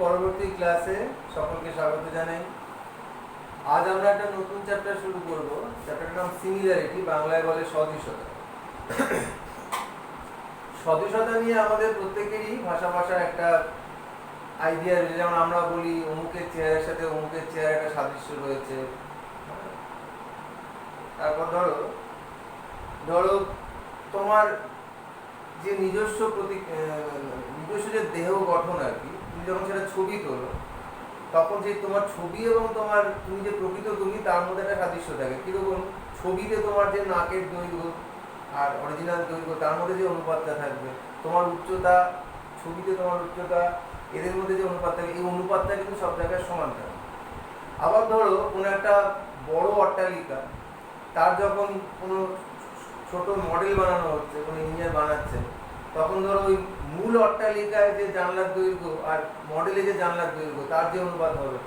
পরবর্তী ক্লাসে সকলকে স্বাগত জানাই। আজ আমরা একটা নতুন চ্যাপ্টার শুরু করব। চ্যাপ্টারটার নাম সিমিলারিটি, বাংলায় বলে সদৃশতা। সদৃশতা নিয়ে আমাদের প্রত্যেকেরই ভাষার একটা আইডিয়া রয়েছে। যেমন আমরা বলি অমুকের চেহারার সাথে অমুকের চেহারা একটা সাদৃশ্য রয়েছে। তারপর ধরো তোমার যে নিজস্ব যে দেহ গঠন আর কি, তুমি যখন সেটা ছবি তোলো তখন সেই তোমার ছবি এবং তুমি যে প্রকৃত তুমি তার মধ্যে একটা সাদৃশ্য থাকে। কিরকম? ছবিতে তোমার যে নাকের দৈর্ঘ্য আর অরিজিনাল দৈর্ঘ্য তার মধ্যে যে অনুপাতটা থাকবে, তোমার উচ্চতা, ছবিতে তোমার উচ্চতা, এদের মধ্যে যে অনুপাত থাকে, এই অনুপাতটা কিন্তু সব জায়গায় সমান থাকে। আবার ধরো কোনো একটা বড় অট্টালিকা, তার যখন কোনো ছোট মডেল বানানো হচ্ছে, কোনো ইঞ্জিনিয়ার বানাচ্ছে, তখন ধরো ওই মূল অট্টালিকায় যে জানলার দৈর্ঘ্য আর মডেলে যে জানলার দৈর্ঘ্য তার যে অনুপাত হবে,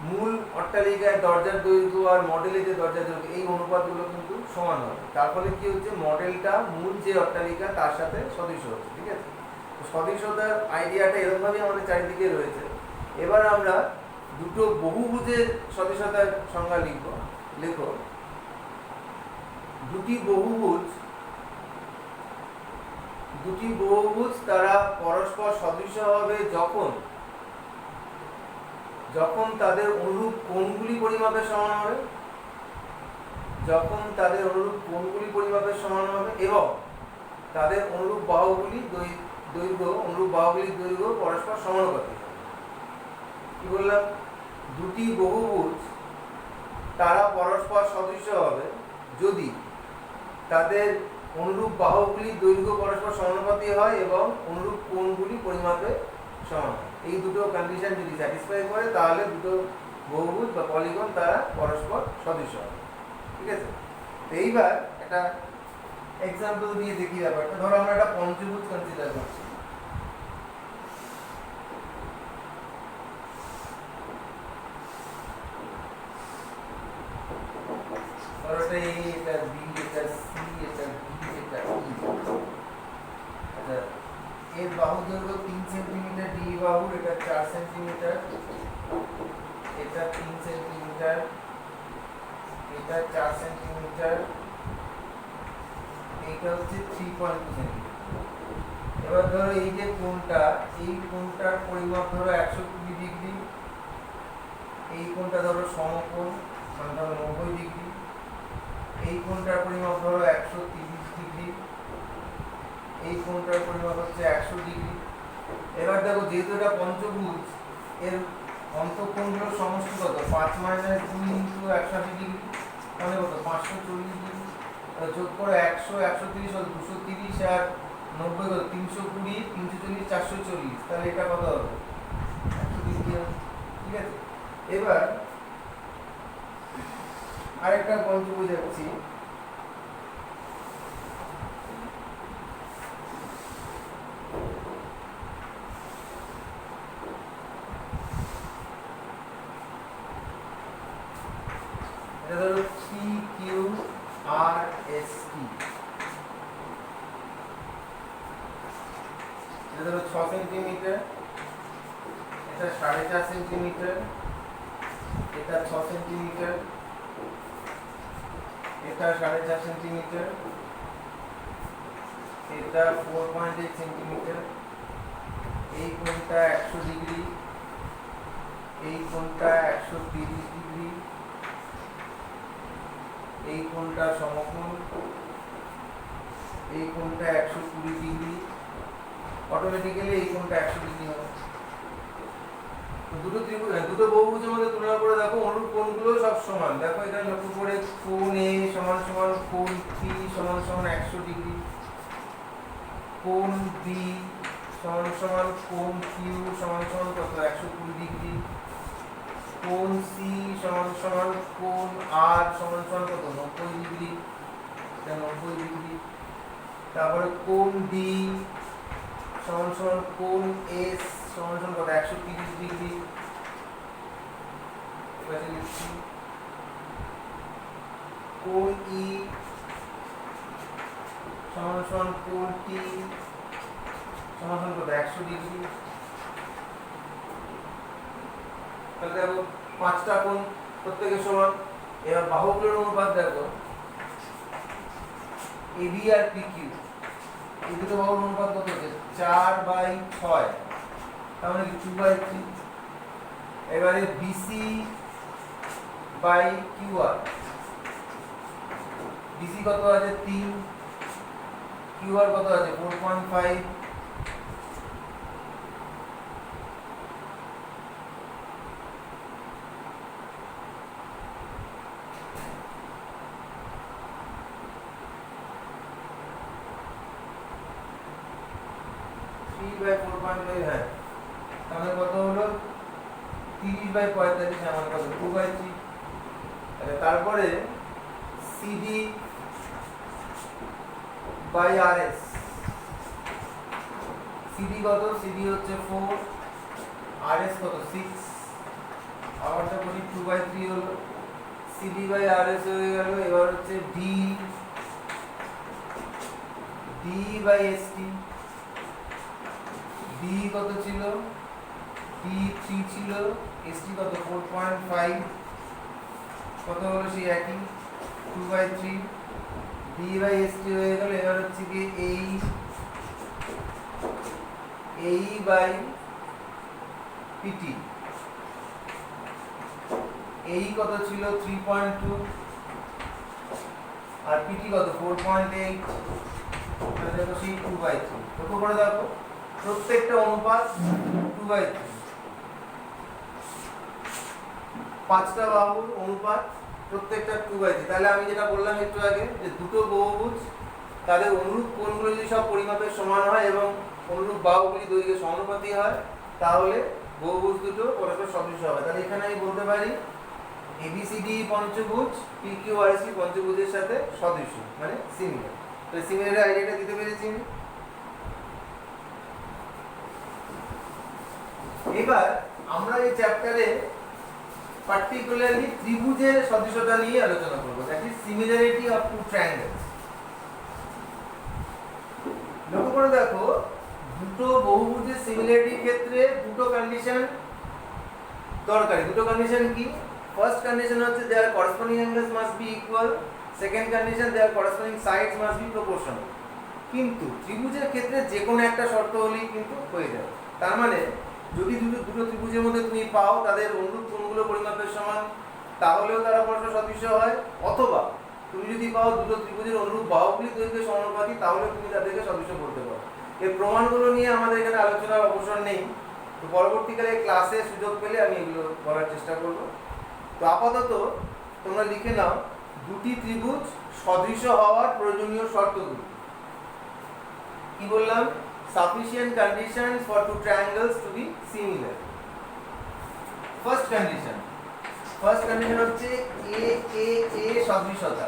মূল অট্টালিকায় দরজার দৈর্ঘ্য আর মডেলে যে দরজার দৈর্ঘ্য, এই অনুপাতগুলো কিন্তু সমান হবে। তার ফলে কি হচ্ছে, মডেলটা মূল যে অট্টালিকা তার সাথে সদৃশ হচ্ছে। ঠিক আছে? সদৃশতার আইডিয়াটা এরকমভাবেই আমাদের চারিদিকে রয়েছে। এবার আমরা দুটো বহুভুজের সদৃশতার সংজ্ঞা লেখো। দুটি বহুভুজ তারা পরস্পর সদৃশ হবে যখন তাদের অনুরূপ কোণগুলি পরিমাপের সমান হবে, এবং তাদের অনুরূপ বাহুগুলির দৈর্ঘ্য পরস্পর সমানুপাতিক হবে। কি বললাম? দুটি বহুভুজ তারা পরস্পর সদৃশ হবে যদি তাদের অনুরূপ বাহুগুলির দৈর্ঘ্য পরস্পর সমানুপাতিক হয় এবং অনুরূপ কোণগুলি পরিমাপে সমান হয়। এই দুটো কন্ডিশন যদি স্যাটিসফাই করে তাহলে দুটো বহুভুজ বা পলিগন তারা পরস্পর সদৃশ হবে। ঠিক আছে? তো এইবার একটা এক্সাম্পল দিয়ে দেখি ব্যাপারটা। ধরো আমরা একটা পঞ্চভুজ কনসিডার করছি। ধরো এটা A, এটা B, এটা C, এটা D, এটা E। আচ্ছা, এর বাহু দৈর্ঘ্য 3 সেন্টিমিটার, ডি বাহুর এটা 4 সেন্টিমিটার, এটা 3 সেন্টিমিটার, এটা 4 সেন্টিমিটার, এইটা হচ্ছে 3.2 সেন্টিমিটার। এবার ধরো এই যে কোণটার পরিমাপ ধরো 120 ডিগ্রি, এই কোণটা ধরো সমকোণ, মানে ধরো 90 ডিগ্রি, এই কোণটার পরিমাপ ধরো 130 ডিগ্রি, এই কোণটার পরিমাপ হচ্ছে 100 ডিগ্রি। এবার দেখো, যেহেতু এটা পঞ্চভুজ, এর অন্তঃকোণগুলোর সমষ্টি কত? 5 - 2 × 180 ডিগ্রি, মানে কত? 540 ডিগ্রি। যোগ করো 100, 130 হলো 230, আর 90 কত? 320, 340, 440। তাহলে এটা কত হবে? 100 ডিগ্রি হবে। ঠিক আছে? এবার আরেকটা পঞ্চভুজ যাচ্ছি। এটা ধরো PQRST, এটা ধরো 6 সেন্টিমিটার, এটা 4.5 সেন্টিমিটার, এটা 6 সেন্টিমিটার, এটা 4.5 সেন্টিমিটার, এটা 4.8 সেন্টিমিটার, এই কোণটা 100 ডিগ্রি, এই কোণটা 130 ডিগ্রি, এই কোণটা সমকোণ, এই কোণটা 120 ডিগ্রি। অটোমেটিক্যালি এই কোণটা 100 ডিগ্রি হবে। দুটো বহুভুজের মধ্যে তুলনা করে দেখো, অনুরূপ কোণগুলো সব সমান। দেখো এটা লক্ষ্য করে, কোণ A সমান সমান কোণ P সমান সমান 100 ডিগ্রি, কোণ B সমান সমান কোণ Q সমান সমান কত? 120 ডিগ্রি, কোণ C সমান সমান কোণ R সমান সমান কত? 90 ডিগ্রি, এটা 90 ডিগ্রি। তারপরে কোণ D সমান সমান কোণ S সমান সমান কত? 130 ডিগ্রি। এবারে লিখছি কোণ E সমান সমান কোণ T সমান সমান কত? 100 ডিগ্রি। তাহলে দেখো 5টা কোণ প্রত্যেকের সমান। এবার বাহুগুলোর অনুপাত দেখো AB আর PQ, এই দুটো বাহুর অনুপাত কত হচ্ছে 4/6, তার মানে 2/3। এবারে BC/QR, BC কত আছে 3, QR কত আছে 4.5, হ্যাঁ, তাহলে কত হলো 30/45, আমার কত 2/3। তারপরে CD/RS, CD কত, CD হচ্ছে 4, RS কত 6, আবারটা করি 2/3 হলো, CD/RS হয়ে গেল। এবার হচ্ছে D/ST, D কত ছিল, D3 ছিল, ST কত 4.5, কত হলো সেই একই 2/3, D/ST হয়ে গেল। এবার হচ্ছে কি AE/PT, AE কত ছিল 3.2 আর PT কত 4.8, তাহলে দেখো সেই 2/3। লক্ষ্য করে দেখো প্রত্যেকটা অনুপাত 2/3, 5টা বাহুর অনুপাত প্রত্যেকটা 2/3। তাহলে আমি যেটা বললাম একটু আগে যে দুটো বহুভুজ তাদের অনুরূপ কোণগুলো যদি সব পরিমাপের সমান হয় এবং অনুরূপ বাহুগুলি দৈর্ঘ্যের সমানুপাতি হয়, তাহলে বহুভুজ দুটো পরস্পর সদৃশ হবে। তাহলে এখানে আমি বলতে পারি ABCD পঞ্চভুজ PQRS পঞ্চভুজের সাথে সদৃশ, মানে সিমিলার। তো সিমিলার আইডিয়াটা দিতে পেরেছি। এবার আমরা এই চ্যাপ্টারে পার্টিকুলারলি ত্রিভুজের সদৃশতা নিয়ে আলোচনা করব, that is similarity of two triangles. লক্ষ্য করে দেখো দুটো বহুভুজের সিমিলারিটির ক্ষেত্রে দুটো কন্ডিশন দরকারি। দুটো কন্ডিশন কি? ফার্স্ট কন্ডিশন হচ্ছে their corresponding angles must be equal, second condition their corresponding sides must be proportional. কিন্তু ত্রিভুজের ক্ষেত্রে যে কোনো একটা শর্ত হলেই কিন্তু হয়ে যাবে। তার মানে যদি দুটো ত্রিভুজের মধ্যে তুমি পাও তাদের অনুরূপ কোণগুলো পরিমাপের সমান, তাহলেও তারা পরস্পর সদৃশ হয়। অথবা তুমি যদি পাও দুটো ত্রিভুজের অনুরূপ বাহুগুলি দৈর্ঘ্যের সমানুপাতি, তাহলে তুমি তাদেরকে সদৃশ বলতে পারো। এই প্রমাণগুলো নিয়ে আমাদের এখানে আলোচনার অবসর নেই, তো পরবর্তীকালে ক্লাসে সুযোগ পেলে আমি এগুলো করার চেষ্টা করব। তো আপাতত তোমরা লিখে নাও দুটি ত্রিভুজ সদৃশ হওয়ার প্রয়োজনীয় শর্তগুলি। কি বললাম? Sufficient conditions for two triangles to be similar. First condition হচ্ছে A সদৃশতা।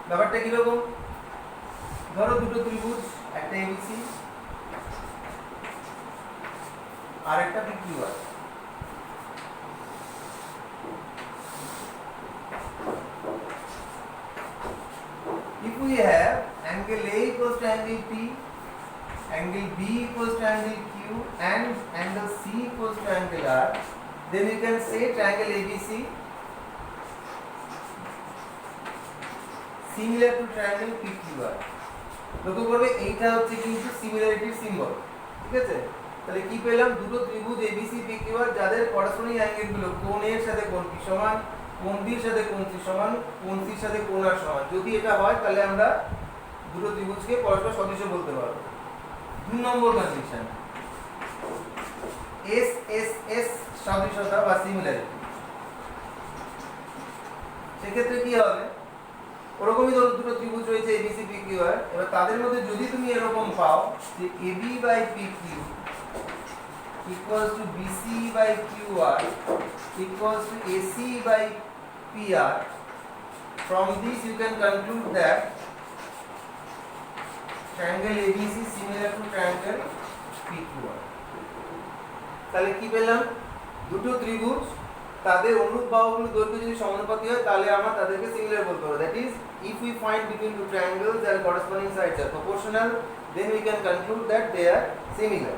ব্যাপারটা কি রকম? ধরো দুটো ত্রিভুজ, একটা ABC আর একটা PQR। If we have angle A equals to angle P, angle B equals to angle Q, and angle C equals to angle R, then we can say triangle ABC similar to triangle PQR. লক্ষ্য করবে এইটা হচ্ছে কিন্তু সিমিলারিটির symbol, ঠিক আছে? তাহলে কি পেলাম? দুটো ত্রিভুজ ABC PQR যাদের করেসপন্ডিং অ্যাঙ্গেলগুলো কোণ A এর সাথে কোণ P সমান, কোণ B এর সাথে কোণ C সমান, কোণ C এর সাথে কোণ R সমান। যদি এটা হয় তাহলে আমরা দুটো ত্রিভুজকে পরস্পর সদৃশ বলতে পারবো। 2 নম্বর কন্ডিশন SSS সদৃশতা বা সিমিলারিটি। সেক্ষেত্রে কি হবে? ওরকমই ধরো দুটো ত্রিভুজ রয়েছে ABC PQR, এবার তাদের মধ্যে যদি তুমি এরকম পাও যে AB/PQ equals to BC/QR equals to AC/PR, from this you can conclude that triangle ABC is similar to triangle PQR. তাহলে কি পেলাম? দুটো ত্রিভুজ তাদের অনুরূপ বাহুগুলোর দৈর্ঘ্য যদি সমানুপাতি হয়, তাহলে আমরা তাদেরকে সিমিলার বলতে পারবো। That is if we find between two triangles their corresponding sides are proportional, then we can conclude that they are similar.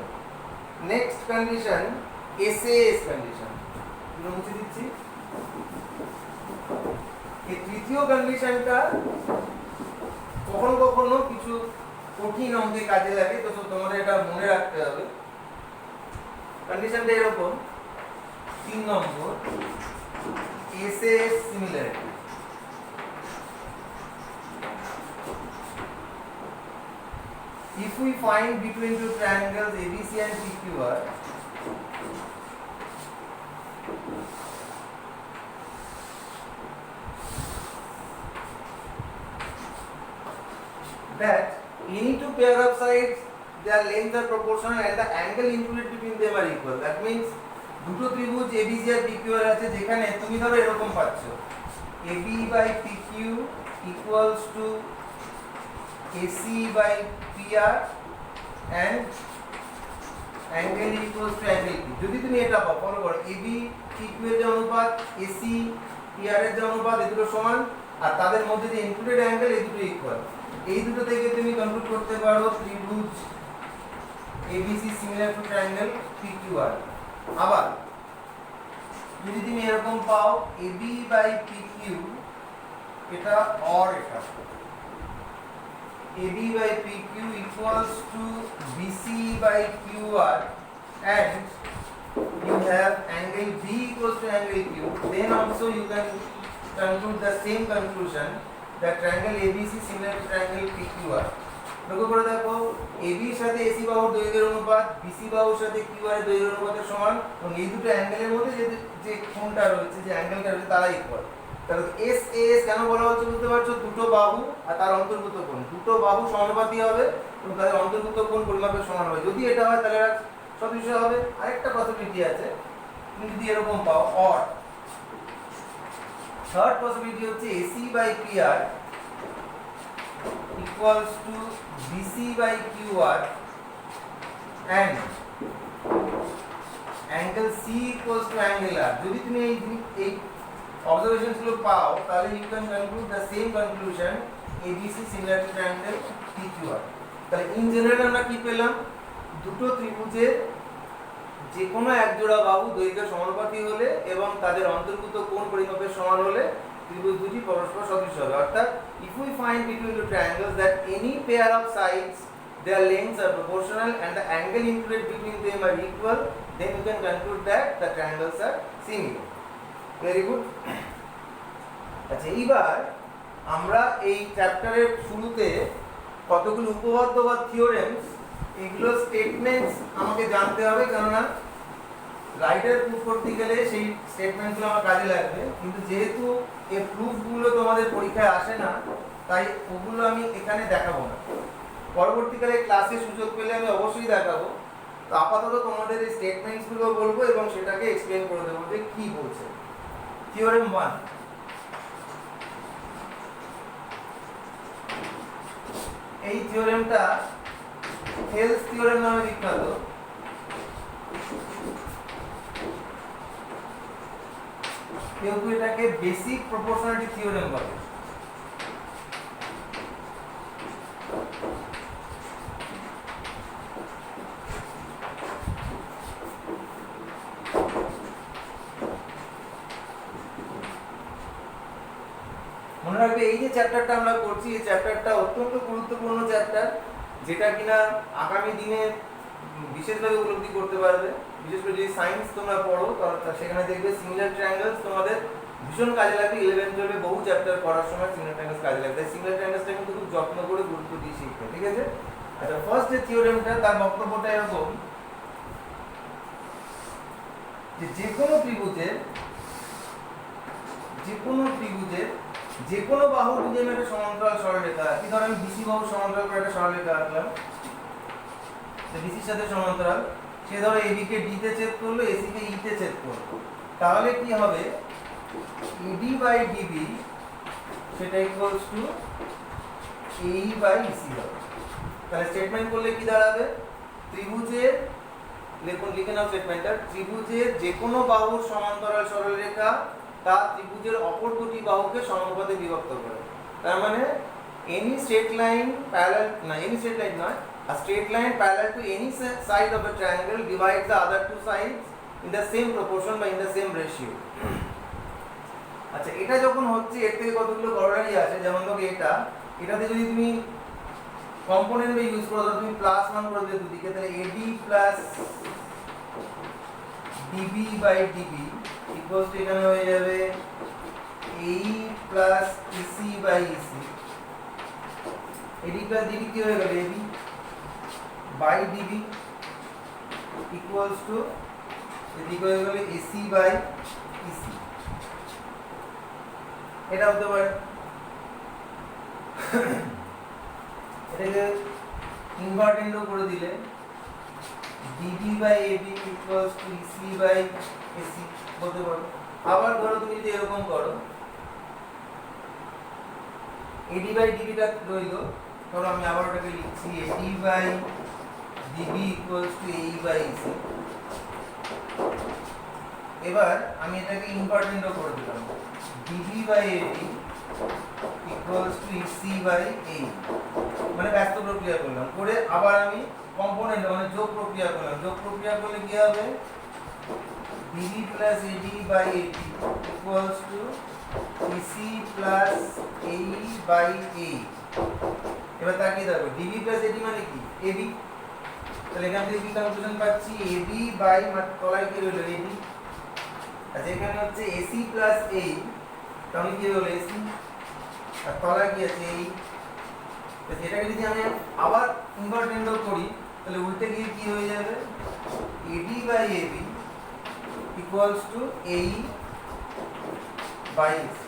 Next condition SAS condition, মুছে দিচ্ছি। এই তৃতীয় কন্ডিশনটা কখনো কখনো কিছু কঠিন অঙ্কে কাজে লাগে, তো তোমাদের এটা মনে রাখতে হবে। কন্ডিশনটা এরকম, 3 number, SAS similarity. If we find between two triangles ABC and PQR that any two pair of sides their lengths are proportional and the angle included between them are equal, that means দুটো ত্রিভুজ ABC আর PQR আছে, যেখানে তুমি ধরো এরকম পাচ্ছ AB by PQ equals to AC by PR and angle equals to angle P। যদি তুমি এটা পাও, ফলো করো, AB PQ এর যে অনুপাত, AC PR এর যে অনুপাত, এই দুটো সমান, আর তাদের মধ্যে যে ইনক্লুডেড অ্যাঙ্গেল এই দুটো ইকুয়াল। এই দুটো থেকে তুমি কনক্লুড করতে পারো ত্রিভুজ ABC similar to triangle PQR। আবার যদি তুমি এরকম পাও AB by PQ, এটা অর এটা AB by PQ equals to BC by QR and you have angle B equals to angle Q, then also you can conclude the same conclusion that triangle ABC similar to triangle PQR। লক্ষ্য করে দেখো, AB এর সাথে AC বাহুর দৈর্ঘ্যের অনুপাত BC বাহুর সাথে QR এর দৈর্ঘ্যের অনুপাতের সমান, এবং এই দুটো অ্যাঙ্গেলের মধ্যে যে কোণটা রয়েছে, যে অ্যাঙ্গেলটা রয়েছে, তারা ইকুয়াল। তাহলে SAS কেন বলা হচ্ছে বুঝতে পারছো? দুটো বাহু আর তার অন্তর্ভুক্ত কোণ, দুটো বাহু সমানুপাতি হবে এবং তাদের অন্তর্ভুক্ত কোণ পরিমাপের সমান হবে। যদি এটা হয় তাহলে সদৃশ হবে। আরেকটা পসিবিলিটি আছে, তুমি যদি এরকম পাও অর, থার্ড পসিবিলিটি হচ্ছে AC by PR equals to BC by QR and angle C equals to angle R। যদি তুমি এই observations গুলো পাও তাহলে you can conclude the same conclusion ABC similar to triangle PQR। তাহলে ইন জেনারেল আমরা কি পেলাম? দুটো ত্রিভুজের যে কোনো এক জোড়া বাহু দৈর্ঘ্য সমানুপাতি হলে এবং তাদের অন্তর্ভুক্ত কোণ পরিমাপের সমান হলে ত্রিভুজ দুটি পরস্পর সদৃশ হবে। অর্থাৎ if we find between two triangles that any pair of sides their lengths are proportional and the angle included between them are equal, then you can conclude that the triangles are similar। Very good. আচ্ছা, এইবার আমরা এই চ্যাপ্টারের শুরুতে কতগুলো উপপাদ্য বা theorems, এগুলো স্টেটমেন্টস আমাকে জানতে হবে, কেননা রাইটার প্রুফ করতে গেলে সেই স্টেটমেন্টগুলো আমার কাজে লাগবে। কিন্তু যেহেতু এই প্রুফগুলো তোমাদের পরীক্ষায় আসে না, তাই ওগুলো আমি এখানে দেখাবো না। পরবর্তীকালে ক্লাসে সুযোগ পেলে আমি অবশ্যই দেখাবো। তো আপাতত তোমাদের এই স্টেটমেন্টসগুলো বলবো এবং সেটাকে এক্সপ্লেন করে দেবো যে কি বলছে। থিওরেম 1, এই থিওরেমটা হেলস থিওরেম নামে বিখ্যাত। কেউ কেউ এটাকে বেসিক প্রপোর্শনালিটি থিওরেম বলে। মনে রাখবে, এই যে চ্যাপ্টারটা আমরা করছি, এই চ্যাপ্টারটা অত্যন্ত গুরুত্বপূর্ণ চ্যাপ্টার, যেটা কিনা আগামী দিনে বিশেষভাবে উপলব্ধি করতে পারবে। বিশেষ করে যদি সায়েন্স তোমরা পড়ো, সেখানে দেখবে সিমিলার ট্রায়াঙ্গেলস তোমাদের ভীষণ কাজে লাগবে। 11 12 বহু চ্যাপ্টার পড়ার সময় সিমিলার ট্রায়াঙ্গেলস কাজে লাগবে। সিমিলার ট্রায়াঙ্গেলসটা কিন্তু খুব যত্ন করে গুরুত্ব দিয়ে শিখবে, ঠিক আছে? আচ্ছা, ফার্স্ট যে থিওরেমটা, তার বক্তব্যটা এরকম যে যে কোনো ত্রিভুজের যে কোনো বাহু যদি আমি একটা সমান্তরাল সরলরেখা আঁকি, ধর আমি BC বাহু সমান্তরাল করে একটা সরলরেখা আঁকলাম, BCর সাথে সমান্তরাল, সে ধরো AB কে D তে ছেদ করলো, AC কে E তে ছেদ করলো, তাহলে কি হবে? AD by DB সেটা equals two AE by EC হবে। তাহলে স্টেটমেন্ট করলে কি দাঁড়াবে? ত্রিভুজের, লিখে নাও স্টেটমেন্টটা, ত্রিভুজের যে কোনো বাহুর সমান্তরাল সরলরেখা তা ত্রিভুজের অপর দুটি বাহুকে সমানুপাতে বিভক্ত করে। তার মানে any straight line parallel to any side of a triangle divides the other two sides in the same proportion বা ইন দ্য সেম রেশিও। আচ্ছা, এটা যখন হচ্ছে এর থেকে কতগুলো করোলারি আছে, যেমন ধরো এটাতে যদি তুমি কম্পোনেন্ট ইউজ করো, ধরো তুমি প্লাস 1 করে দিলে দুদিকে, তাহলে AD plus DB by DB equals to এখানে হয়ে যাবে AE plus EC by EC. AD plus DB কি হয়ে গেল, AB by DB equals to এদিকে হয়ে গেল এসি বাই ইসি। এটা হতে পারে। এটাকে ইনভার্টেন্ডও করে দিলে DB by AB equals to EC by AC বলতে পারো। আবার ধরো তুমি যদি এরকম করো, এডি বাই ডিবিটা রইল, ধরো আমি আবার ওটাকে লিখছি AD by DB equals to AE by EC. এবার আমি এটাকে ইনভার্টেন্টও করে দিলাম, DB by AD equals to EC by AE, মানে ব্যস্ত প্রক্রিয়া করলাম, করে আবার আমি কম্পোনেন্ট মানে যোগ প্রক্রিয়া করলাম। যোগ প্রক্রিয়া করলে কি হবে, DB plus AD by AD equals to EC plus AE by AE. এবার তাকিয়ে দেখো, ডিবি প্লাস এডি মানে কি, এবি। তাহলে এখান থেকে কি কনফিউশন পাচ্ছি, এবি বাই তলায় কি রইল, এডি। আচ্ছা, এখানে হচ্ছে এসি প্লাস এই, তাহলে কি হলো এসি, আর তলায় কি আছে এই। এটাকে যদি আমি আবার ইনভার্টেন্ডও করি, তাহলে উল্টে গিয়ে কি হয়ে যাবে, AD by AB equals to AE by AC.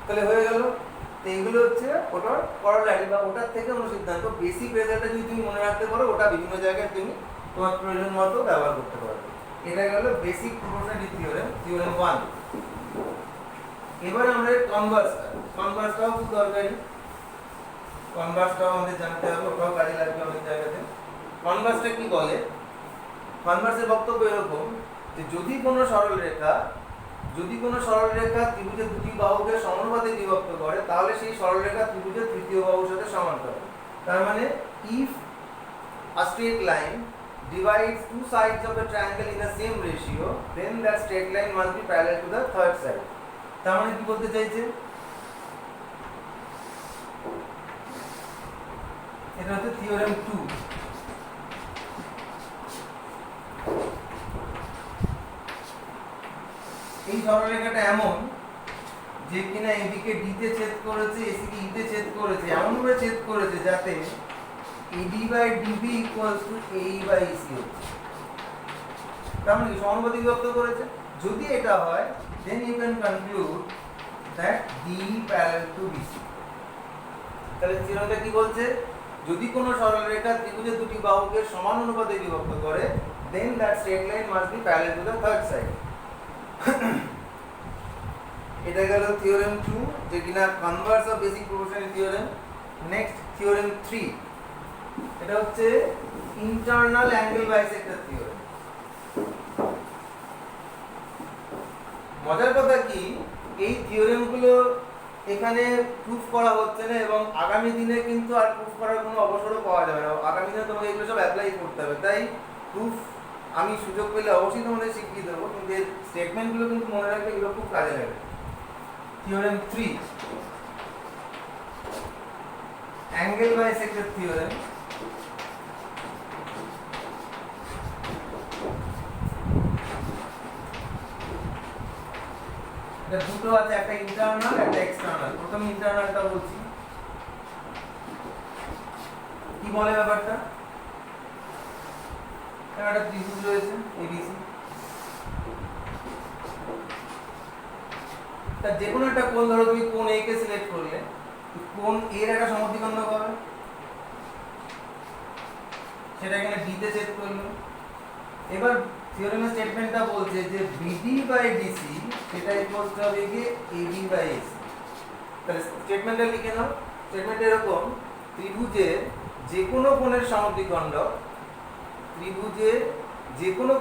তাহলে হয়ে গেল। তো এইগুলো হচ্ছে ওটার করোলারি বা ওটার থেকে অনুসিদ্ধান্ত। বেসিক রেজাল্টটা যদি তুমি মনে রাখতে পারো, ওটা বিভিন্ন জায়গায় তুমি তোমার প্রয়োজন মতো ব্যবহার করতে পারবে। এটা গেল বেসিক প্রপোর্শনালিটি থিওরেম, থিওরেম 1। এবারে আমরা কনভার্সটাও খুব দরকারি। কনভার্সটাও আমাদের জানতে হবে, ওটাও কাজে লাগবে অনেক জায়গাতে। কনভার্সটা কি বলে, কনভার্সের বক্তব্য এরকম যে যদি কোনো সরলরেখা ত্রিভুজের দুটি বাহুকে সমানুপাতে বিভক্ত করে, তাহলে সেই সরলরেখা ত্রিভুজের তৃতীয় বাহুর সাথে সমান্তরাল। তার মানে if a straight line divides two sides of a triangle in the same ratio, then that straight line must be parallel to the third side. তার মানে কি বলতে চাইছে, এটা হচ্ছে থিওরেম 2। এই সরলরেখাটা এমন যে কিনা এদিকে ডি তে ছেদ করেছে, এসি কে ই তে ছেদ করেছে, এমন ভাবে ছেদ করেছে যাতে AD by DB equals to AE by EC হচ্ছে। তার মানে সমানুপাতিক বিভক্ত করেছে। যদি এটা হয়, then you can conclude that D parallel to BC। তাহলে থিওরেমটা কি বলছে, যদি কোনো সরলরেখা ত্রিভুজের দুটি বাহুকে সমান অনুপাতে বিভক্ত করে, then that straight line must be parallel to the third side। এটা গেল থিওরেম 2, যে কিনা Converse of basic proportionality theorem. Next theorem 3, এটা হচ্ছে ইন্টারনাল অ্যাঙ্গেল বাইসেক্টর থিওরেম। মজার কথা কি, এই থিওরেমগুলো এখানে প্রুফ করা হচ্ছে না, এবং আগামী দিনে কিন্তু আর প্রুফ করার কোনো অবসরও পাওয়া যাবে না। আগামী দিনে তোমাকে এগুলো সব অ্যাপ্লাই করতে হবে। তাই প্রুফ আমি সুযোগ পেলে অবশ্যই তোমাদের শিখিয়ে দেবো, কিন্তু এর স্টেটমেন্টগুলো কিন্তু মনে রাখবে, এগুলো খুব কাজে লাগবে। Theorem 3, angle bisector theorem. এটা দুটো আছে, একটা ইন্টারনাল একটা এক্সটার্নাল। প্রথম ইন্টারনালটা বলছি, কি বলে ব্যাপারটা, একটা ত্রিভুজ রয়েছে এবিসি, তার যে কোনো একটা কোণ, ধরো তুমি কোণ এ কে সিলেক্ট করলে, কোণ এর একটা সমদ্বিখণ্ড হবে, সেটা এখানে ডি তে ছেদ করলো। এবার থিওরেমের স্টেটমেন্টটা বলছে যে বিডি বাই ডিসি সেটা ইকুয়ালস টু হবে কি এবি বাই এসি। তাহলে স্টেটমেন্টটা লিখে নাও। স্টেটমেন্ট এরকম, ত্রিভুজের যে কোনো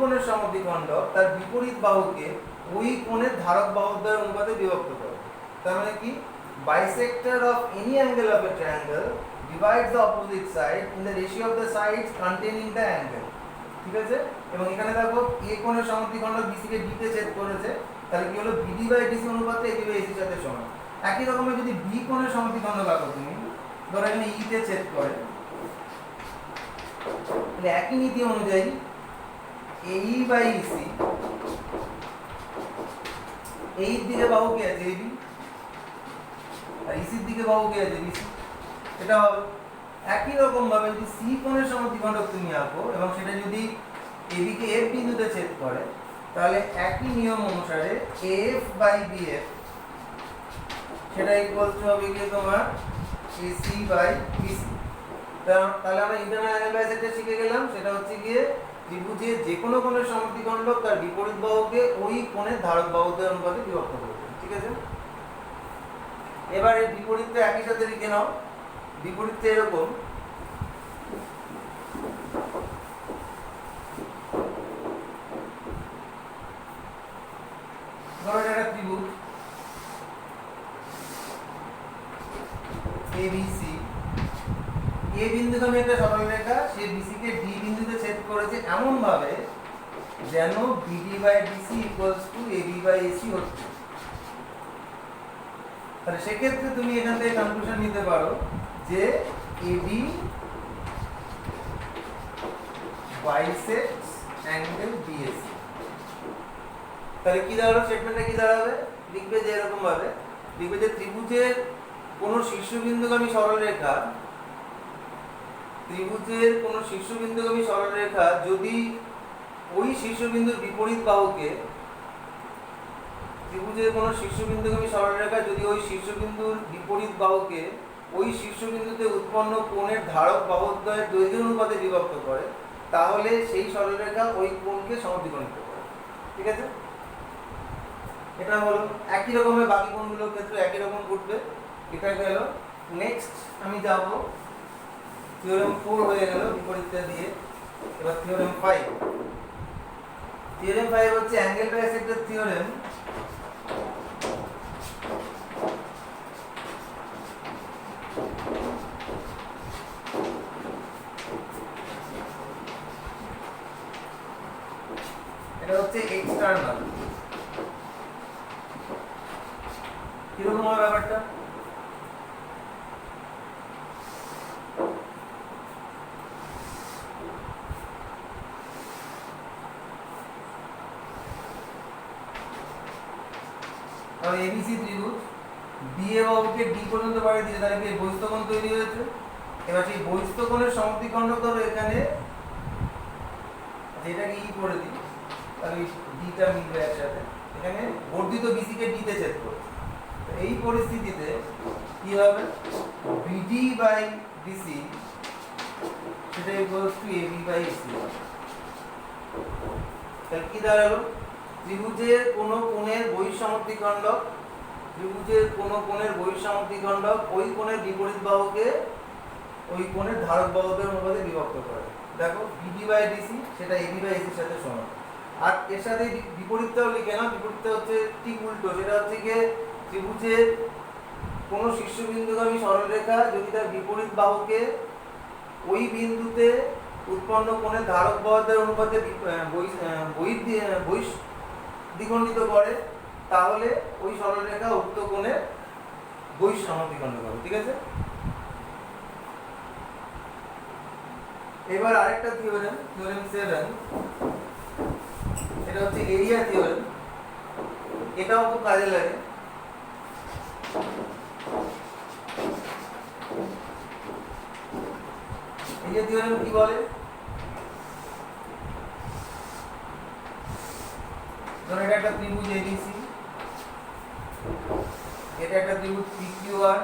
কোণের সমদ্বিখণ্ডক তার বিপরীত বাহুকে ওই কোণের ধারক বাহুদ্বয়ের অনুপাতে বিভক্ত করে। তার মানে কি, bisector of any angle of a triangle divides the opposite side in the ratio of the sides containing the angle. ঠিক আছে? এবং এখানে দেখো এ কোণের সমদ্বিখণ্ডক BC কে D তে ছেদ করেছে, তাহলে কি হলো BD বাই DC অনুপাতে AB বাই AC সাথে সমান। একই রকমের যদি B কোণের সমদ্বিখণ্ডক আঁকো তুমি, ধরো এখানে E তে ছেদ করে, তাহলে একই নীতি অনুযায়ী AE বাই EC, এই দিকে বাহু কে আছে AB, আর EC এর দিকে বাহু কে আছে BC, এটা হবে। একই রকম ভাবে যদি C কোণের সমদ্বিখণ্ডক তুমি আঁকো এবং সেটা যদি AB কে F বিন্দুতে ছেদ করে, তাহলে একই নিয়ম অনুসারে AF বাই BF সেটা ইকুয়াল টু হবে কি তোমার AC বাই BC। তাহলে আমরা ইন্টারনাল অ্যাঙ্গেল বাইসেক্টর শিখে গেলাম, সেটা হচ্ছে গিয়ে ত্রিভুজের যে কোনো কোণের সমদ্বিখণ্ডক তার বিপরীত বাহুকে ওই কোণের ধারক বাহুদের অনুপাতে বিভক্ত করবে। ঠিক আছে? এবার এই বিপরীতটা একই সাথে লিখে নাও। বিপরীতটা এরকম, ধরো এটা একটা ত্রিভুজ ABC, A বিন্দুগামী একটা সরলরেখা, সে BC কে D বিন্দুতে ছেদ করেছে এমন ভাবে যেন BD by DC equals to AB by AC হচ্ছে। তাহলে সেক্ষেত্রে তুমি এখান থেকে কনক্লুশন নিতে পারো যে AB বাইসেক্টস অ্যাঙ্গেল BAC। তাহলে কি দাঁড়ালো, স্টেটমেন্টটা কি দাঁড়াবে? লিখবে যে এরকম ভাবে লিখবে যে ত্রিভুজের কোন শীর্ষবিন্দুগামী সরলরেখা, ত্রিভুজের কোন শীর্ষবিন্দুগামী সরলরেখা যদি ওই শীর্ষবিন্দুর বিপরীত বাহুকে, ত্রিভুজের কোন শীর্ষবিন্দুগামী সরলরেখা যদি ওই শীর্ষবিন্দুর বিপরীত বাহুকে ওই শীর্ষবিন্দুতে উৎপন্ন কোণের ধারক বাহুদ্বয়ের দৈর্ঘ্য অনুপাতে বিভক্ত করে, তাহলে সেই সরলরেখা ওই কোণকে সমদ্বিখণ্ডিত করে। ঠিক আছে? এটা হলো একই রকমের বাকি কোণগুলোর ক্ষেত্রে একই রকম ঘটবে। এটা গেল। নেক্সট আমি যাব থিওরেম 4 হয়ে গেল বিপরীতটা দিয়ে। এবার থিওরেম 5। থিওরেম 5 হচ্ছে অ্যাঙ্গেল বাইসেক্টর থিওরেম। এটা হচ্ছে এক্সটার্নাল। কিরকম হবে ব্যাপারটা? ABC ত্রিভুজ BA বাহুকে D পর্যন্ত বাড়িয়ে দিয়েছে, তাহলে কি বহিস্থ কোণ তৈরি হয়েছে। এবার সেই বহিস্থ কোণের সমদ্বিখণ্ডক ধরো এখানে, যেটাকে E করে দিই, তাহলে Dটা মিলবে একসাথে। এখানে বর্ধিত BC কে D তে ছেদ করছে। তো এই পরিস্থিতিতে কি হবে, BD বাই BC সেটা equals to AB by AC। তাহলে কি দাঁড়ালো, ত্রিভুজের কোন কোণের বহিঃসমদ্বিখণ্ডক, ত্রিভুজের কোন কোণের বহিঃসমদ্বিখণ্ডক ওই কোণের বিপরীত বাহুকে ওই কোণের ধারক বাহুদের অনুপাতে বিভক্ত করে। দেখো BD বাই DC সেটা AB বাই AC এর সাথে সমান। আর এর সাথে বিপরীতটাও লিখে নাও। বিপরীতটা হচ্ছে ঠিক উল্টো, সেটা হচ্ছে গিয়ে ত্রিভুজের কোন শীর্ষবিন্দুগামী সরলরেখা যদি তার বিপরীত বাহুকে ওই বিন্দুতে উৎপন্ন কোণের ধারক বাহুদের অনুপাতে দ্বিখণ্ডিত করে, তাহলে ওই সরলরেখা উক্ত কোণের বহিঃসমদ্বিখণ্ডক হবে। ঠিক আছে? এবার আরেকটা থিওরেম, থিওরেম 7। এটা হচ্ছে এরিয়া থিওরেম। এটাও খুব কাজে লাগে। এরিয়া থিওরেম কি বলে, ধরো এটা একটা ত্রিভুজ ABC, এটা একটা ত্রিভুজ PQR,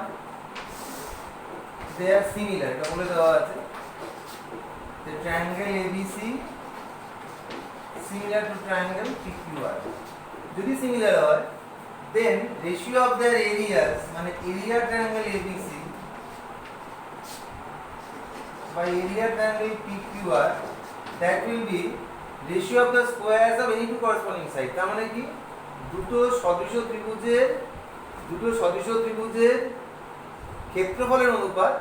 they are similar, এটা বলে দেওয়া আছে। The triangle ABC similar to triangle PQR. যদি সিমিলার হয়, then ratio of their areas, মানে area triangle ABC by area triangle PQR, that will be ratio of the squares of any two corresponding side। তার মানে কি, দুটো সদৃশ ত্রিভুজের ক্ষেত্রফলের অনুপাত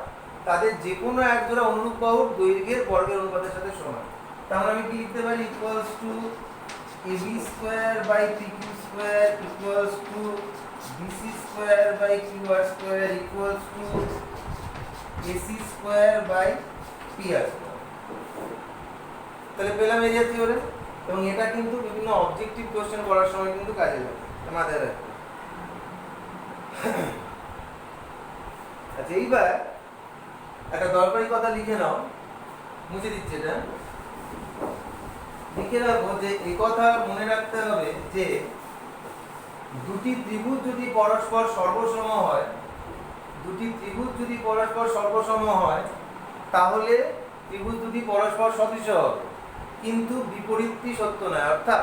তাদের যে কোনো এক জোড়া অনুরূপ বাহুর দৈর্ঘ্যের বর্গের অনুপাতের সাথে সমান। তাহলে আমি কি লিখতে পারি equals to ab square by pq square equals to bc square by qr square equals to ac square by pr square. তাহলে পেলাম এরিয়া থিওরেম, এবং এটা কিন্তু বিভিন্ন অবজেক্টিভ কোশ্চেন করার সময় কিন্তু কাজে লাগে, মাথায় রাখবে। আচ্ছা, এইবার একটা দরকারি কথা লিখে নাও, মুছে দিচ্ছি এটা, লিখে রাখো যে এই কথা মনে রাখতে হবে যে দুটি ত্রিভুজ যদি পরস্পর সর্বসম হয়, দুটি ত্রিভুজ যদি পরস্পর সর্বসম হয় তাহলে ত্রিভুজ দুটি পরস্পর সদৃশ হবে, কিন্তু বিপরীতটি সত্য নয়। অর্থাৎ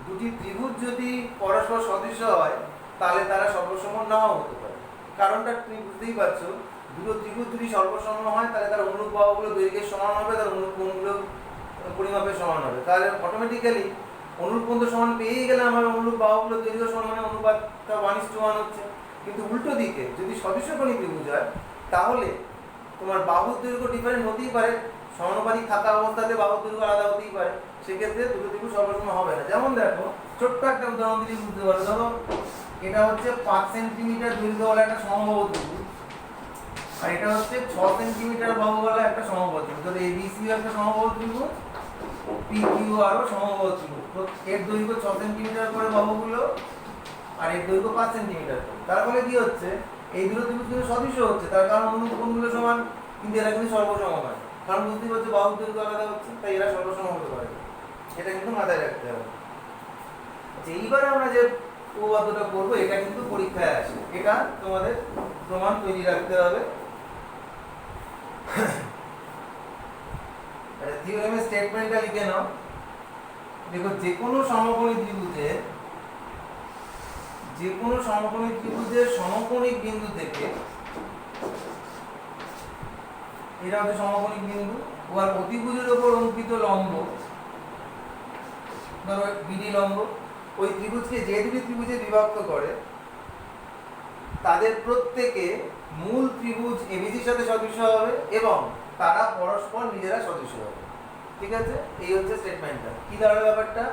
দুটি ত্রিভুজ যদি পরস্পর সদৃশ হয় তাহলে তারা সর্বসম নাও হতে পারে। কারণটা তুমি বুঝতেই পারছো, দুটো ত্রিভুজ যদি সর্বসম হয় তাহলে তার অনুরূপ বাহুগুলো দৈর্ঘ্যের সমান হবে, তার অনুরূপ কোণগুলো পরিমাপের সমান হবে। তাহলে অটোমেটিক্যালি অনুরূপ কোণ তো সমান পেয়েই গেলে আমার অনুরূপ বাহুগুলো দৈর্ঘ্য সমান, মানে অনুপাতটা 1:1 হচ্ছে। কিন্তু উল্টো দিকে যদি সদৃশকোণী ত্রিভুজ হয় তাহলে তোমার বাহুর দৈর্ঘ্য ডিফারেন্ট হতেই পারে, সমানুপাতিক থাকা অবস্থাতে বাহুর দৈর্ঘ্য আলাদা হতেই পারে, সেক্ষেত্রে দুটো ত্রিভুজ সর্বসম হবে না। যেমন দেখো, ছোট্ট একটা উদাহরণ দিলে বুঝতে পারো। ধরো এটা হচ্ছে 5 সেন্টিমিটার দৈর্ঘ্যওয়ালা একটা সমবাহু ত্রিভুজ, আর এটা হচ্ছে 6 সেন্টিমিটার বাহুওয়ালা একটা সমবাহু ত্রিভুজ। ধরো ABC একটা সমবাহু ত্রিভুজ, PQR ও সমবাহু ত্রিভুজ। এর দৈর্ঘ্য 6 সেন্টিমিটার করে বাহুগুলো, আর এর দৈর্ঘ্য 5 সেন্টিমিটার করে। তার ফলে কি হচ্ছে, এই দুটো ত্রিভুজ কিন্তু সদৃশ হচ্ছে, তার কারণ অনুরূপ কোণগুলো সমান, কিন্তু এরা কিন্তু সর্বসম হয়। কারণ বুঝতেই পারছো বাহুর দৈর্ঘ্য আলাদা হচ্ছে, তাই এরা সর্বসম হতে পারে। এটা কিন্তু মাথায় রাখতে হবে। এইবার আমরা যে উপপাদ্যটা করবো এটা কিন্তু পরীক্ষায় আসে, এটা তোমাদের প্রমাণ তৈরি রাখতে হবে। থিওরেমের স্টেটমেন্টটা লিখে নাও। দেখো, যে কোনো সমকোণী ত্রিভুজের সমকোণিক বিন্দু থেকে, এটা হচ্ছে সমকোণিক বিন্দু, উহার অতিভুজের উপর অঙ্কিত লম্ব, ধরো বিডি লম্ব, ওই ত্রিভুজকে যে দুটি ত্রিভুজে বিভক্ত করে তাদের প্রত্যেকে মূল ত্রিভুজ এবিসির সাথে সদৃশ হবে এবং তারা পরস্পর নিজেরা সদৃশ হবে। ঠিক আছে, এই হচ্ছে স্টেটমেন্টটা। কি দাঁড়াবে ব্যাপারটা?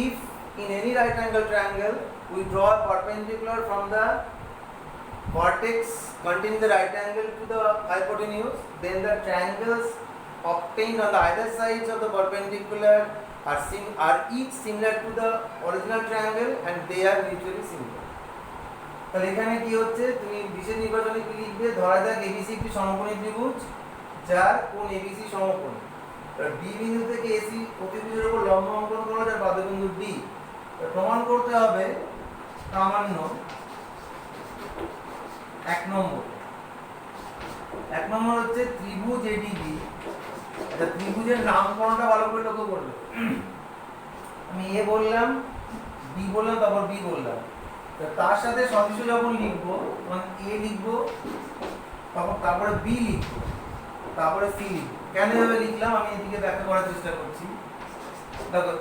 If in any right angle triangle we draw a perpendicular from the vertex containing the right angle to the hypotenuse, then the triangles obtained on the either sides of the perpendicular are each similar to the original triangle and they are mutually similar. তাহলে এখানে কি হচ্ছে, তুমি বিশেষ নির্বাচনে কি লিখবে? ধরা যাক ABC একটি সমকোণী ত্রিভুজ যার কোণ ABC সমকোণী। ডি বিন্দু থেকে এসি অতিভুজের উপর লম্ব অঙ্কন করা, যার বাদ্যবিন্দু ডি। প্রমাণ করতে হবে সামান্য এক নম্বর হচ্ছে ত্রিভুজ এডিবি। আচ্ছা, ত্রিভুজের নামকরণটা ভালো করে লক্ষ্য করবে। আমি এ বললাম, বি বললাম, তারপর বি বললাম। তার সাথে সদৃশ যখন লিখবো, মানে এ লিখবো, তারপরে বি লিখবো, তারপরে সি লিখবো। কেন এভাবে লিখলাম আমি এদিকে ব্যাখ্যা করার চেষ্টা করছি। দেখো,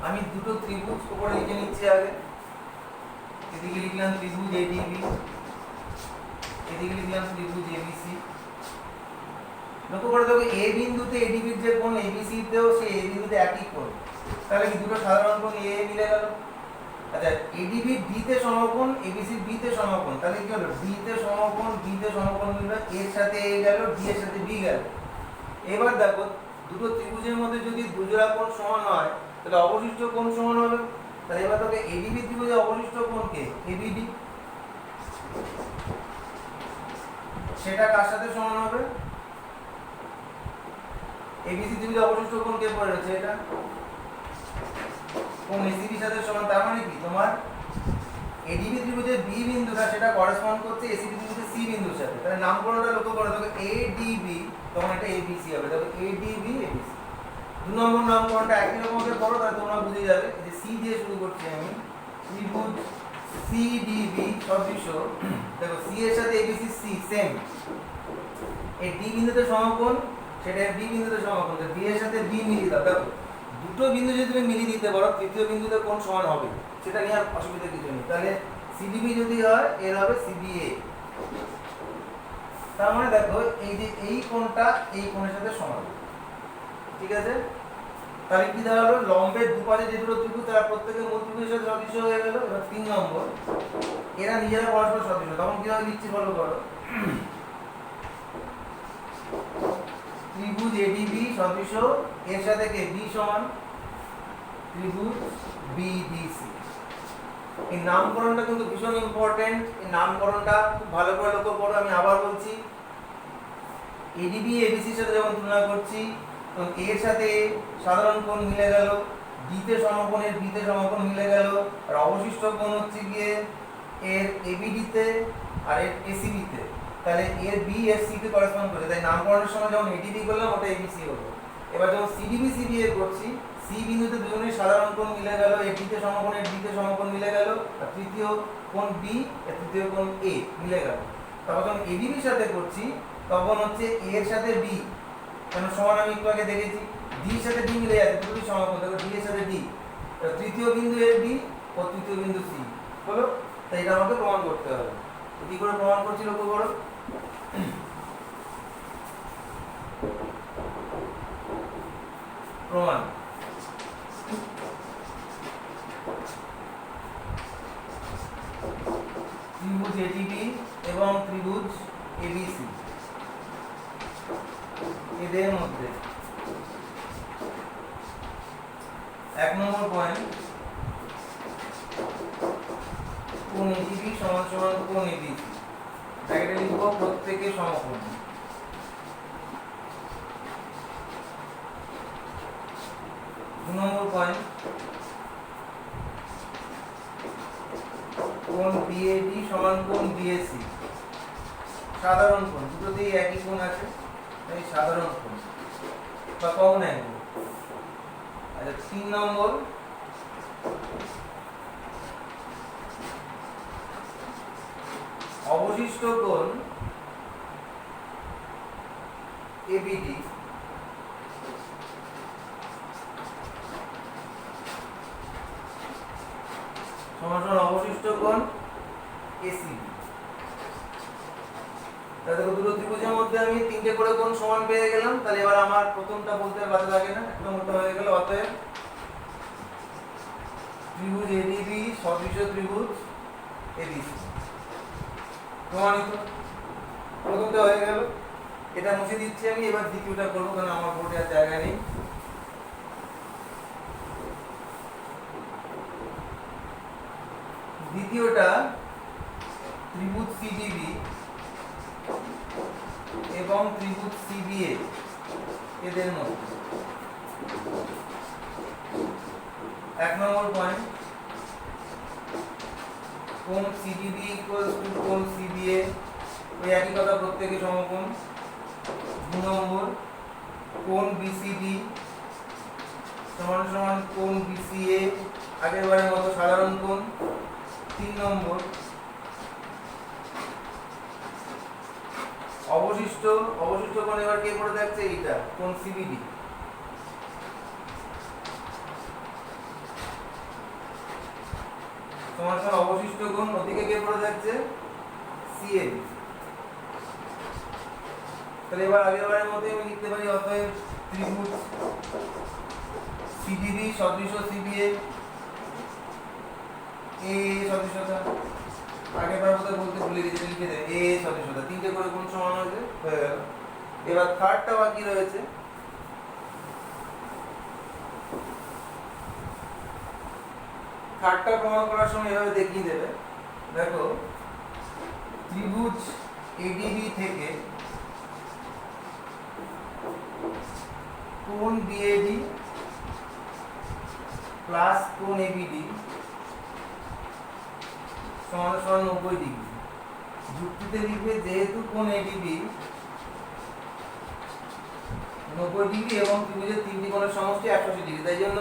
আমি দুটো ত্রিভুজ উপরে লিখে নিচ্ছি আগে। এদিকে লিখলাম ত্রিভুজ এডিবি, এদিকে লিখলাম ত্রিভুজ এবিসি। লক্ষ্য করে দেখো, এ বিন্দুতে এডিবির যে কোণ এবিসি তেও সেই এ বিন্দুতে একই কোণ, তাহলে কি দুটো সাধারণ কোণ এ মিলে গেল। আচ্ছা, এডিবি ডি তে সমকোণ, এবিসি বি তে সমকোণ, তাহলে কি হলো? ডি তে সমকোণ, বি তে সমকোণ মিলল, এর সাথে এ গেল, ডি এর সাথে বি গেল। এবার দেখো, দুটো ত্রিভুজের মধ্যে যদি দুজোড়া কোণ সমান হয় তাহলে অবশিষ্ট কোণ সমান হবে। তাহলে এবার তোকে এডিবি ত্রিভুজের অবশিষ্ট কোণকে এবিডি, সেটা কার সাথে সমান হবে? এবিসি ত্রিভুজের অবশিষ্ট কোণ কে পড়ে রয়েছে? এটা কোণ এসিবির সাথে সমান। তার মানে কি, তোমার এডিবি ত্রিভুজের বি বিন্দুটা সেটা করেসপন্ড করছে এসিবি ত্রিভুজের সি বিন্দুর সাথে। তাহলে নামকরণটা লক্ষ্য করো, দেখো এডিবি, তখন এটা এবিসি হবে। দেখো এডিবি এবিসি, দু নম্বর নামকরণটা একই রকম ভাবে করো, তাহলে তোমরা বুঝে যাবে। যে সি দিয়ে শুরু করছি আমি, ত্রিভুজ সিডিবি সদৃশ। দেখো, সি এর সাথে এবিসি সি সেম, এই ডি বিন্দুতে সমকোণ, সেটা বি বিন্দুতে সমকোণ, বি এর সাথে বি মিলিয়ে দাও। দেখো, দুটো বিন্দু যদি তুমি মিলিয়ে দিতে পারো, তৃতীয় বিন্দুতে কোণ সমান হবে, সেটা নিয়ে আর অসুবিধা কিছু নেই। তাহলে সিডিবি যদি হয়, এর হবে সিবিএ। তার মানে দেখো এই যে এই কোণটা এই কোণের সাথে সমান, ঠিক আছে? তাহলে কি দাঁড়ালো, লম্বের দুপাশে যে দুটো ত্রিভুজ তারা প্রত্যেকের মূল ত্রিভুজের সাথে সদৃশ্য হয়ে গেল। এবার 3 নম্বর, এরা নিজেরা পরস্পর সদৃশ্য, তখন কিভাবে লিখছি ফলো করো। ত্রিভুজ এডিবি সদৃশ্য এর সাথে কে বি সমান ত্রিভুজ বিবিসি। এই নামকরণটা কিন্তু ভীষণ ইম্পর্টেন্ট, এই নামকরণটা খুব ভালো করে লক্ষ্য করো। আমি আবার বলছি, এডিবি এবিসির সাথে যখন তুলনা করছি তখন এর সাথে সাধারণ কোণ মিলে গেল, ডিতে সমকোণের বিতে সমকোণ মিলে গেল, আর অবশিষ্ট কোণ হচ্ছে গিয়ে এর এবিডিতে আর এর এসিবিতে। তাহলে এর বি এর সি তে করেসপন্ড করে, তাই নামকরণের সময় যখন এডিবি করলাম ওটা এবিসি হলো। এবার যখন সিডিবি সিবিএ করছি, সি বিন্দুতে দুজনের সাধারণ কোণ মিলে গেল, এর ডিতে সমকোণ এর ডিতে সমকোণ মিলে গেল, আর তৃতীয় কোণ বি এর তৃতীয় কোণ এ মিলে গেল। তারপর যখন এডিবির সাথে করছি তখন হচ্ছে এ এর সাথে বি, কেন সমান আমি একটু আগে দেখেছি, ডি এর সাথে ডি মিলে যাচ্ছে, দুটোই সমকোণ, দেখো ডি এর সাথে ডি, তৃতীয় বিন্দু এর বি ও তৃতীয় বিন্দু সি হলো। তাই এটা আমাকে প্রমাণ করতে হবে। কি করে প্রমাণ করছি লক্ষ্য করো। প্রমাণ, ত্রিভুজ এডিবি এবং ত্রিভুজ এবিসি এদের মধ্যে 1 নম্বর পয়েন্ট, কোণ এডিবি সমান সমান কোণ এবিসি, ব্র্যাকেটে লিখব প্রত্যেকে সমকোণ। 2 নম্বর পয়েন্ট, কোণ বিএডি সমান কোণ বিএসি, সাধারণ কোণ, দুটোতেই একই কোণ আছে তাই সাধারণ কোণ বা কমন অ্যাঙ্গেল। আচ্ছা 3 নম্বর, অবশিষ্ট কোণ এবিডি সমান সমান অবশিষ্ট কোণ এসিবি। তাহলে দেখো দুটো ত্রিভুজের মধ্যে আমি 3টে করে কোণ সমান পেয়ে গেলাম। তাহলে এবার আমার প্রথমটা বলতে বাধা লাগে না, একদম ওটা হয়ে গেল। অতএব ত্রিভুজ এডিবি সদৃশ ত্রিভুজ এবিসি প্রমাণিত। প্রথমটা হয়ে গেল, এটা মুছে দিচ্ছি আমি। এবার দ্বিতীয়টা করবো, কারণ আমার বোর্ডে আর জায়গা নেই। দ্বিতীয়টা ত্রিভুজ সিডিবি এবং ত্রিভুজ সিবিএ এদের মধ্যে 1 নম্বর পয়েন্ট, কোণ সিডিবি ইকুয়ালস টু কোণ সিবিএ, ওই একই কথা, প্রত্যেকে সমকোণ। 2 নম্বর, কোণ বিসিডি সমান সমান কোণ বিসিএ, আগের বারের মতো সাধারণ কোণ। 3 নম্বর, অবশিষ্ট কোণ এবার কে পড়ে থাকছে, এইটা কোণ সিবিডি। সমান সমান অবশিষ্ট কোণ ওদিকে কে পড়ে থাকছে, সিএবি। তাহলে এবার আগের বারের মতো আমি লিখতে পারি, অতএব ত্রিভুজ সিডিবি সদৃশ সিবিএ এ সদৃশতা, আগের বার মতো বলতে ভুলে গেছি, লিখে দেয় এ সদৃশতা। 3টে করে কোণ সমান হয়ে গেল। এবার থার্ডটা বাকি রয়েছে, থার্ডটা প্রমাণ করার সময় এভাবে দেখিয়ে দেবে। দেখো ত্রিভুজ এডিবি থেকে কোণ বিএডি প্লাস কোণ এবিডি সমান সমান 90 ডিগ্রি। যুক্তিতে লিখবে যেহেতু কোণ এডিবি 90 ডিগ্রি এবং ত্রিভুজের 3টি কোণের সমষ্টি 180 ডিগ্রি, তাই জন্য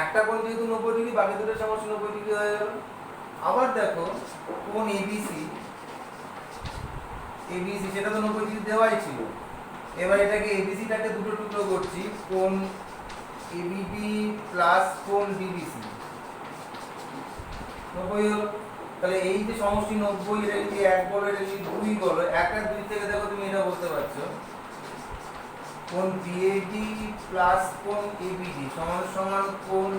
একটা কোণ যেহেতু 90 ডিগ্রি, বাকি দুটোর সমষ্টি 90 ডিগ্রি হয়ে গেল। আবার দেখো কোণ এবিসি সেটা তো 90 ডিগ্রি দেওয়াই ছিল। এবার এটাকে এবিসিটাকে দুটো টুকরো করছি, কোণ এবিবি প্লাস কোণ ডিবিসি 90 হলো। তাহলে এই যে সমষ্টি 90 এটা যদি 1 বলো, এটা যদি 2 বলো, 1 আর 2 থেকে দেখো তুমি এটা বলতে পারছো কোণ BAD প্লাস কোণ ABD সমান সমান কোণ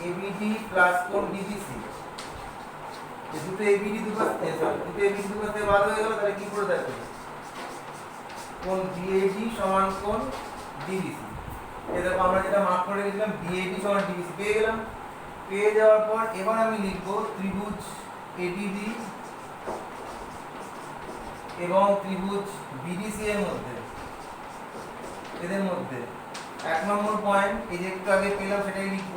ABD প্লাস কোণ DBC। এই দুটো ABD দুটো ABD দুটো থেকে বাদ হয়ে গেল, তাহলে কি করে থাকবে কোণ BAD সমান কোণ DBC। এই দেখো আমরা যেটা মার্ক করে রেখেছিলাম BAD সমান DBC পেয়ে গেলাম। পেয়ে যাওয়ার পর এবার আমি লিখব ত্রিভুজ ADB এবং ত্রিভুজ BDC এর মধ্যে, এদের মধ্যে 1 নম্বর পয়েন্ট এই যে একটু আগে পেলাম সেটাই লিখব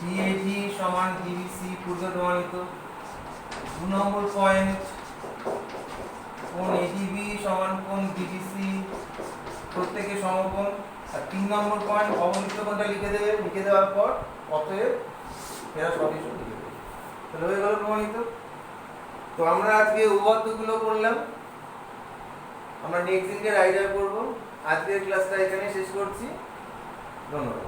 BAD সমান DBC পূর্বে প্রমাণিত। 2 নম্বর পয়েন্ট কোণ ADB সমান কোণ DBC প্রত্যেকে সমকোণ। আর 3 নম্বর পয়েন্ট অবলিপ্ত কোণটা লিখে দেবে, লিখে দেওয়ার পর অতএব এরা সদৃশ লিখে দেবে। তাহলে হয়ে গেল প্রমাণিত। তো আমরা আজকে উপপাদ্যগুলো করলাম, আমরা নেক্সট দিনকে রাইডার করব। আজকের ক্লাসটা এখানে শেষ করছি, ধন্যবাদ।